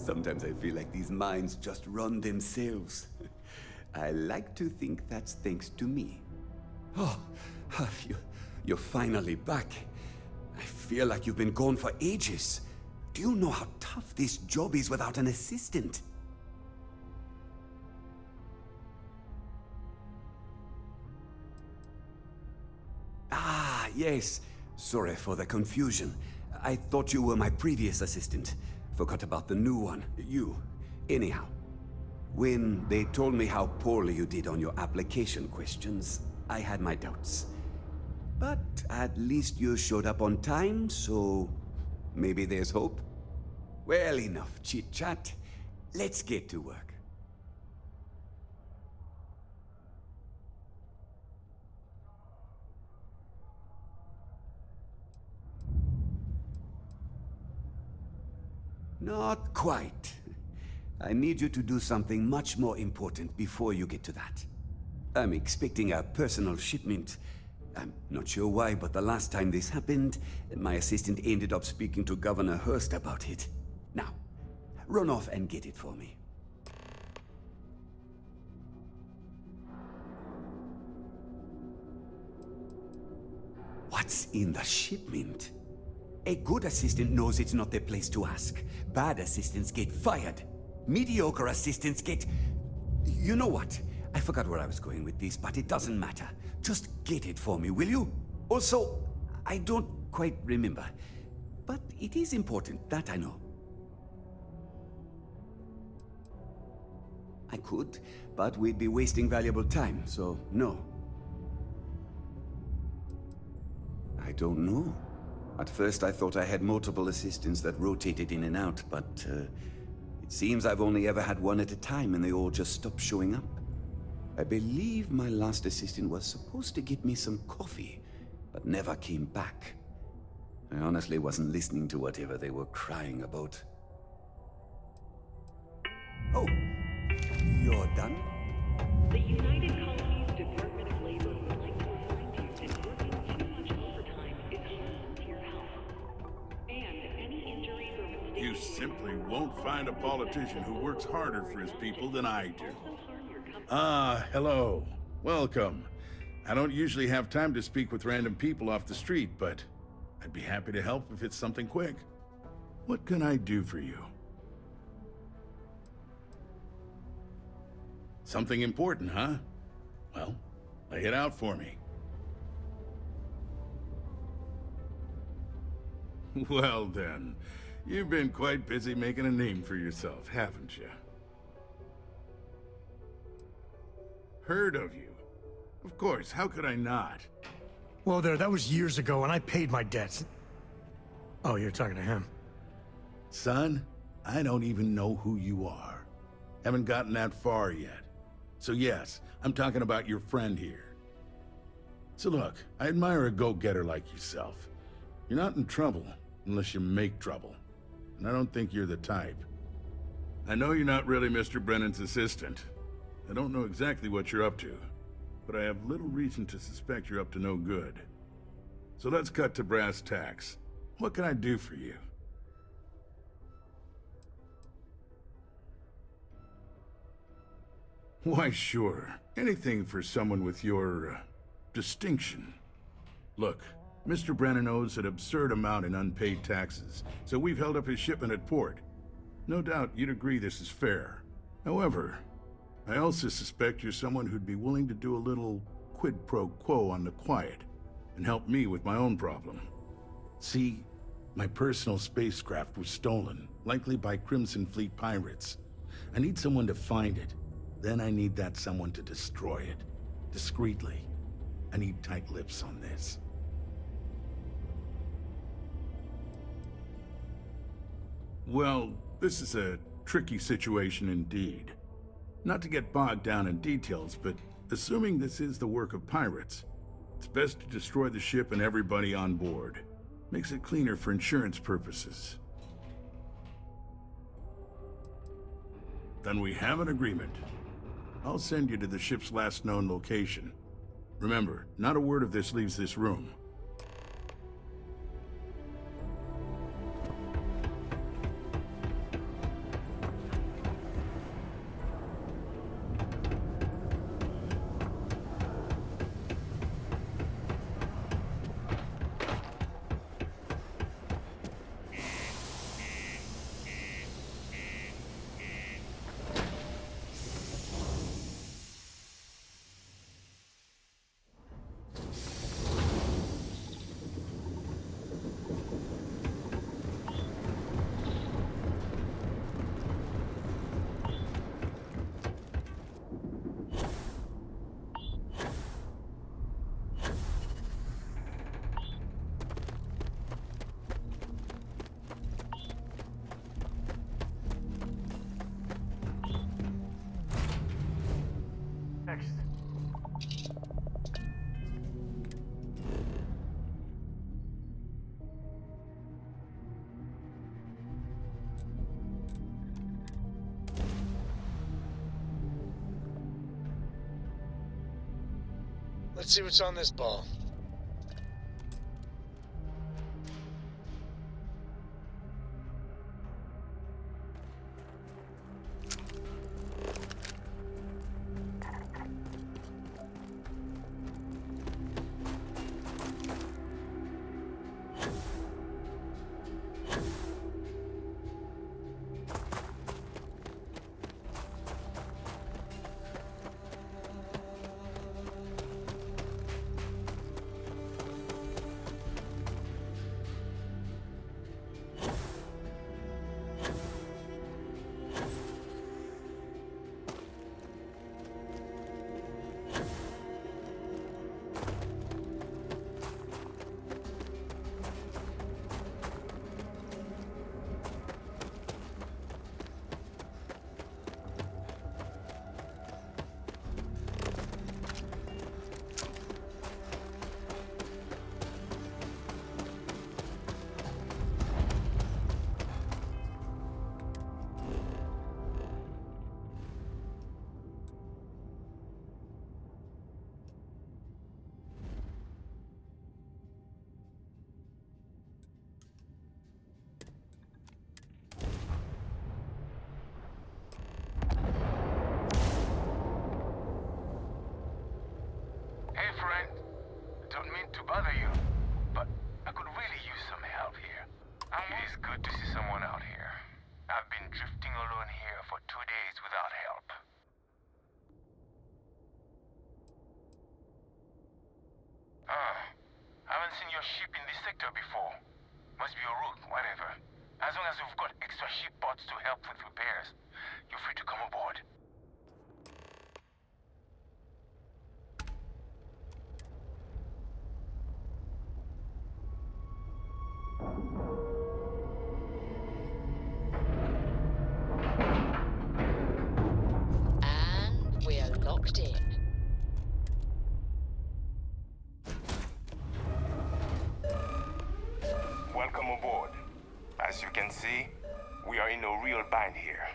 Sometimes I feel like these minds just run themselves. I like to think that's thanks to me. Oh, you're finally back. I feel like you've been gone for ages. Do you know how tough this job is without an assistant? Ah, yes. Sorry for the confusion. I thought you were my previous assistant. Forgot about the new one. You. Anyhow, when they told me how poorly you did on your application questions, I had my doubts. But at least you showed up on time, so maybe there's hope. Well, enough chit-chat. Let's get to work. Not quite. I need you to do something much more important before you get to that. I'm expecting a personal shipment. I'm not sure why, but the last time this happened, my assistant ended up speaking to Governor Hurst about it. Now, run off and get it for me. What's in the shipment? A good assistant knows it's not their place to ask. Bad assistants get fired. Mediocre assistants get... You know what? I forgot where I was going with this, but it doesn't matter. Just get it for me, will you? Also, I don't quite remember. But it is important, that I know. I could, but we'd be wasting valuable time, so no. I don't know. At first I thought I had multiple assistants that rotated in and out, but it seems I've only ever had one at a time and they all just stopped showing up. I believe my last assistant was supposed to get me some coffee, but never came back. I honestly wasn't listening to whatever they were crying about. Oh, you're done? The United Colonies Department of Labor would like to remind you that working too much overtime is harmful to your health. And any injuries or mistakes... You simply won't find a politician who works harder for his people than I do. Hello. Welcome. I don't usually have time to speak with random people off the street, but I'd be happy to help if it's something quick. What can I do for you? Something important, huh? Well, lay it out for me. Well then, you've been quite busy making a name for yourself, haven't you? Heard of you. Of course, how could I not? Whoa there, that was years ago, and I paid my debts. Oh, you're talking to him. Son, I don't even know who you are. Haven't gotten that far yet. So yes, I'm talking about your friend here. So look, I admire a go-getter like yourself. You're not in trouble unless you make trouble. And I don't think you're the type. I know you're not really Mr. Brennan's assistant. I don't know exactly what you're up to, but I have little reason to suspect you're up to no good. So let's cut to brass tacks. What can I do for you? Why, sure. Anything for someone with your, distinction. Look, Mr. Brennan owes an absurd amount in unpaid taxes, so we've held up his shipment at port. No doubt you'd agree this is fair. However, I also suspect you're someone who'd be willing to do a little quid pro quo on the quiet and help me with my own problem. See, my personal spacecraft was stolen, likely by Crimson Fleet pirates. I need someone to find it. Then I need that someone to destroy it. Discreetly. I need tight lips on this. Well, this is a tricky situation indeed. Not to get bogged down in details, but assuming this is the work of pirates, it's best to destroy the ship and everybody on board. Makes it cleaner for insurance purposes. Then we have an agreement. I'll send you to the ship's last known location. Remember, not a word of this leaves this room. Let's see what's on this ball. To bother you, but I could really use some help here. It is good to see someone out here. I've been drifting alone here for 2 days without help. Haven't seen your ship in this sector before. Must be a rogue, whatever. As long as you've got extra ship pods to help with repairs, you're free to come aboard. And we're locked in. Welcome aboard. As you can see, we are in a real bind here.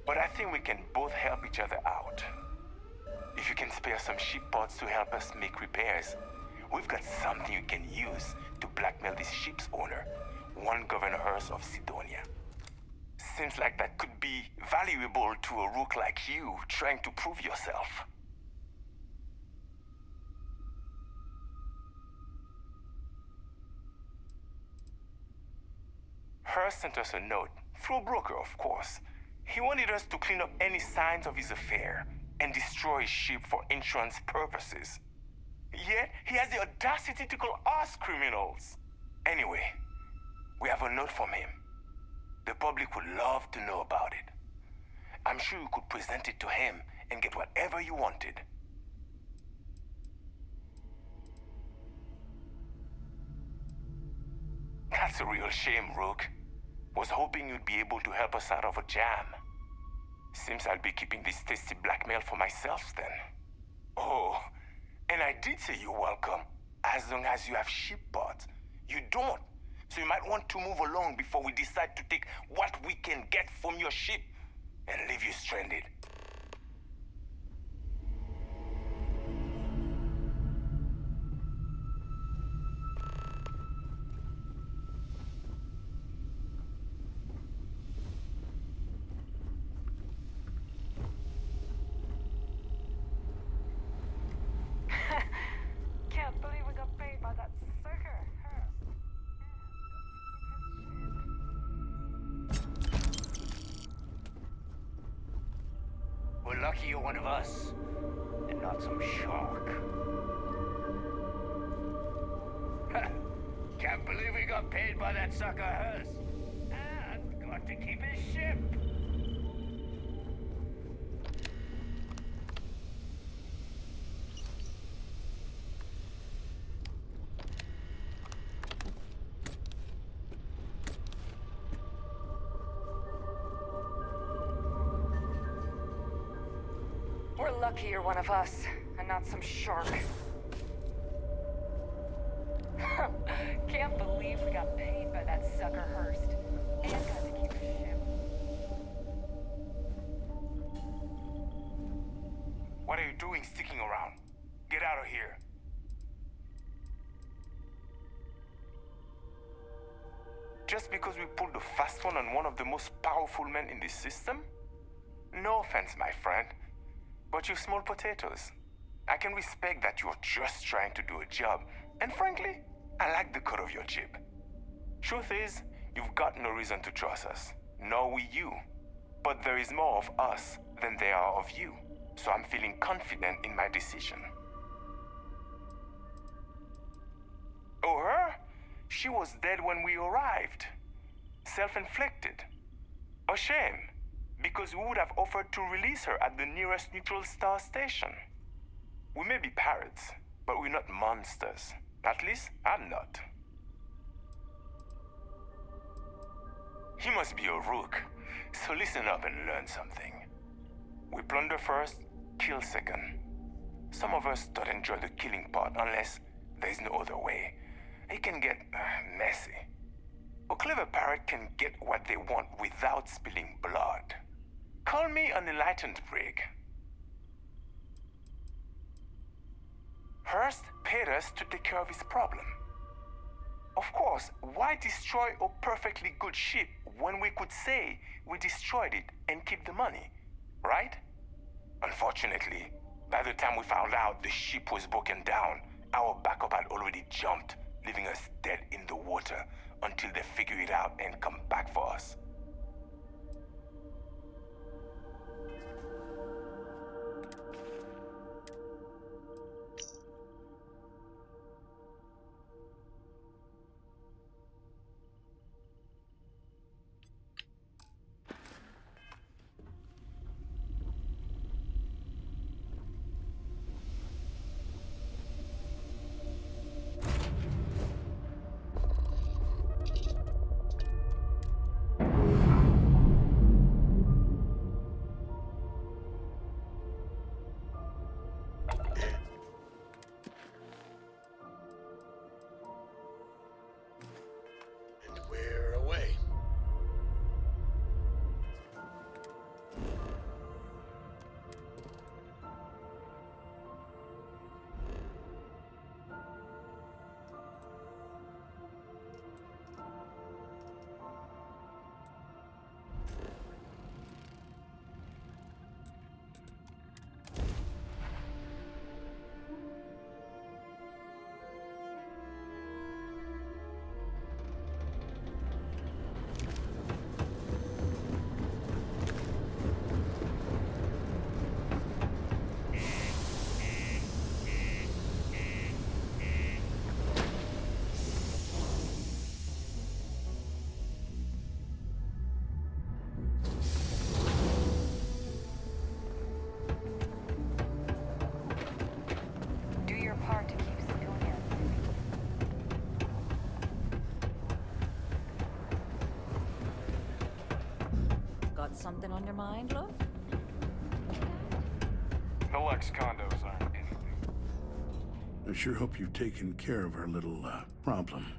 But I think we can both help each other out. If you can spare some ship pods to help us make repairs, we've got something you can use to blackmail this ship's owner, one Governor Earth of Cydonia. Seems like that could be valuable to a rook like you trying to prove yourself. Hearst sent us a note, through a broker of course. He wanted us to clean up any signs of his affair and destroy his ship for insurance purposes. Yet, he has the audacity to call us criminals. Anyway, we have a note from him. The public would love to know about it. I'm sure you could present it to him and get whatever you wanted. That's a real shame, Rook. Was hoping you'd be able to help us out of a jam. Seems I'll be keeping this tasty blackmail for myself then. Oh, and I did say you're welcome, as long as you have ship pods. You don't, so you might want to move along before we decide to take what we can get from your ship and leave you stranded. Can't believe we got paid by that sucker. We're lucky you're one of us, and not some shark. Can't believe we got paid by that sucker Hearst, and got to keep his ship. We're lucky you're one of us, and not some shark. Can't believe we got paid by that sucker Hearst, and got to keep his ship. What are you doing sticking around? Get out of here. Just because we pulled a fast one on one of the most powerful men in this system? No offense, my friend, but you're small potatoes. I can respect that you're just trying to do a job, and frankly, I like the cut of your jib. Truth is, you've got no reason to trust us, nor we you. But there is more of us than there are of you, so I'm feeling confident in my decision. Oh, her? She was dead when we arrived. Self-inflicted. A shame, because we would have offered to release her at the nearest neutral star station. We may be pirates, but we're not monsters. At least, I'm not. He must be a rook, so listen up and learn something. We plunder first, kill second. Some of us don't enjoy the killing part unless there's no other way. It can get messy. A clever pirate can get what they want without spilling blood. Call me an enlightened prig. Hearst paid us to take care of his problem. Of course, why destroy a perfectly good ship when we could say we destroyed it and keep the money, right? Unfortunately, by the time we found out the ship was broken down, our backup had already jumped, leaving us dead in the water until they figure it out and come back for us. Do your part to keep Cydonia. Got something on your mind, love? The Lex condos aren't anything. I sure hope you've taken care of our little, problem.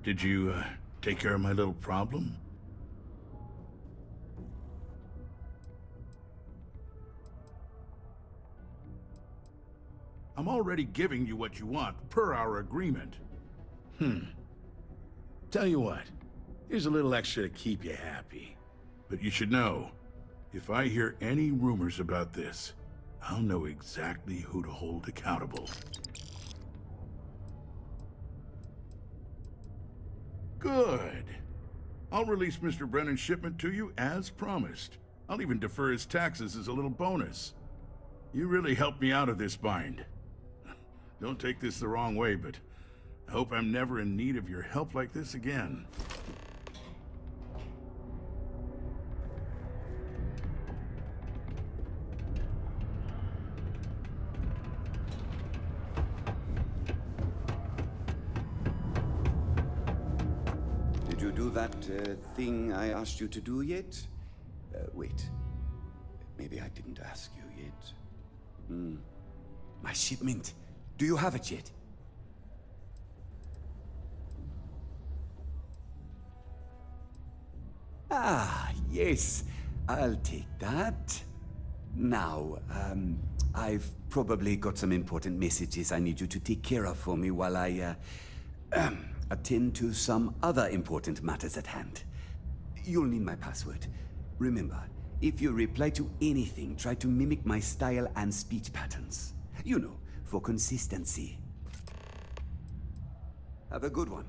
Did you, take care of my little problem? I'm already giving you what you want, per our agreement. Tell you what, here's a little extra to keep you happy. But you should know, if I hear any rumors about this, I'll know exactly who to hold accountable. Good. I'll release Mr. Brennan's shipment to you as promised. I'll even defer his taxes as a little bonus. You really helped me out of this bind. Don't take this the wrong way, but I hope I'm never in need of your help like this again. Did you do that thing I asked you to do yet? Wait. Maybe I didn't ask you yet. My shipment. Do you have it yet? Ah, yes. I'll take that. Now, I've probably got some important messages I need you to take care of for me while I, attend to some other important matters at hand. You'll need my password. Remember, if you reply to anything, try to mimic my style and speech patterns. You know, for consistency. Have a good one.